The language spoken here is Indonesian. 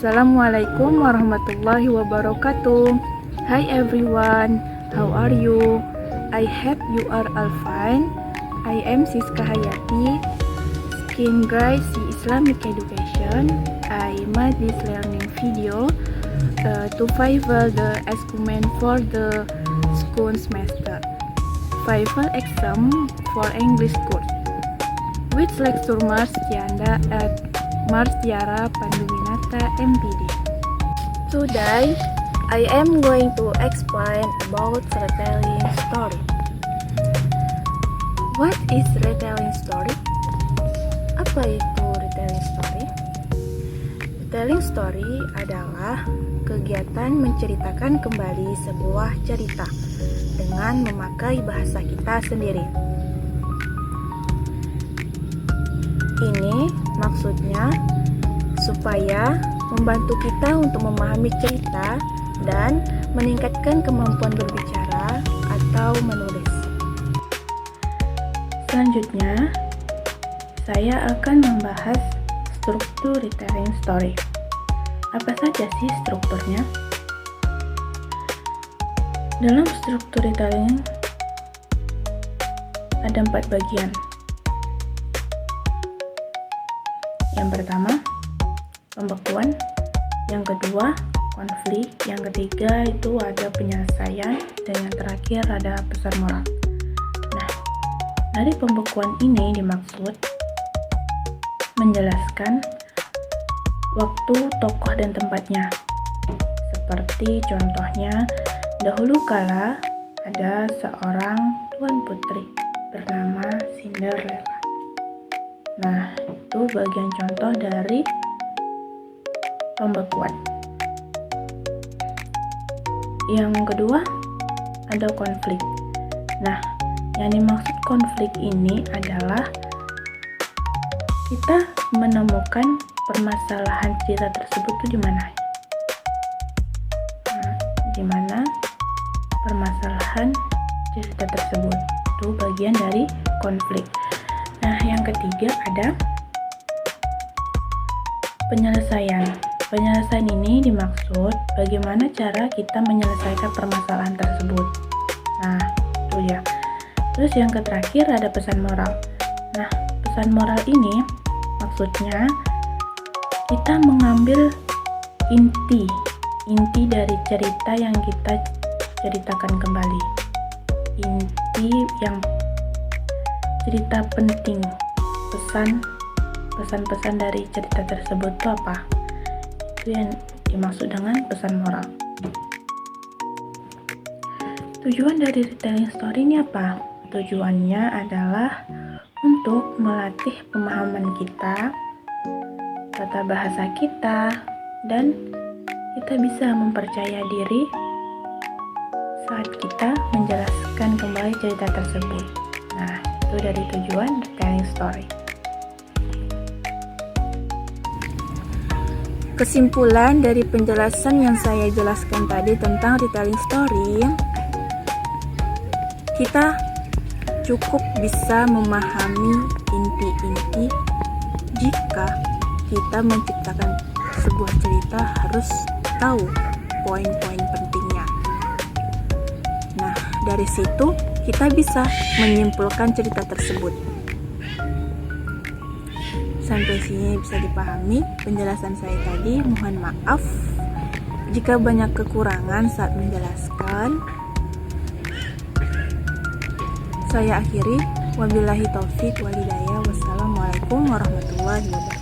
Assalamualaikum warahmatullahi wabarakatuh. Hi everyone, how are you? I hope you are all fine. I am Siska Hayati, Skin Grace Islamic Education. I made this learning video to fulfill the assignment for the school semester. Final exam for English course. With lecture Marstianda at Martiara Panduwinata MPD. Today, I am going to explain about retelling story. What is retelling story? Apa itu retelling story? Retelling story adalah kegiatan menceritakan kembali sebuah cerita dengan memakai bahasa kita sendiri. Ini maksudnya supaya membantu kita untuk memahami cerita dan meningkatkan kemampuan berbicara atau menulis. Selanjutnya, saya akan membahas struktur retelling story. Apa saja sih strukturnya? Dalam struktur retelling ada 4 bagian. Yang pertama, pembekuan. Yang kedua, konflik. Yang ketiga, itu ada penyelesaian. Dan yang terakhir, ada pesan moral. Nah, dari pembekuan ini dimaksud menjelaskan waktu, tokoh, dan tempatnya. Seperti contohnya, dahulu kala ada seorang tuan putri bernama Cinderella. Nah, itu bagian contoh dari pembekuan. Yang kedua, ada konflik. Nah, yang dimaksud konflik ini adalah kita menemukan permasalahan cerita tersebut itu di mana. Nah, di mana permasalahan cerita tersebut itu bagian dari konflik. Nah, yang ketiga ada penyelesaian. Penyelesaian ini dimaksud bagaimana cara kita menyelesaikan permasalahan tersebut. Nah, itu ya. Terus yang terakhir ada pesan moral. Nah, pesan moral ini maksudnya kita mengambil inti dari cerita yang kita ceritakan kembali. Inti yang cerita penting, pesan-pesan dari cerita tersebut itu apa? Itu yang dimaksud dengan pesan moral. Tujuan dari retelling story ini apa? Tujuannya adalah untuk melatih pemahaman kita, tata bahasa kita, dan kita bisa mempercaya diri saat kita menjelaskan kembali cerita tersebut. Nah, itu dari tujuan retelling story. Kesimpulan dari penjelasan yang saya jelaskan tadi tentang retelling story, kita cukup bisa memahami inti-inti jika kita menciptakan sebuah cerita harus tahu poin-poin pentingnya. Nah, dari situ kita bisa menyimpulkan cerita tersebut. Sampai sini bisa dipahami penjelasan saya tadi. Mohon maaf jika banyak kekurangan saat menjelaskan. Saya akhiri. Wabillahi taufik walhidayah. Wassalamualaikum warahmatullahi wabarakatuh.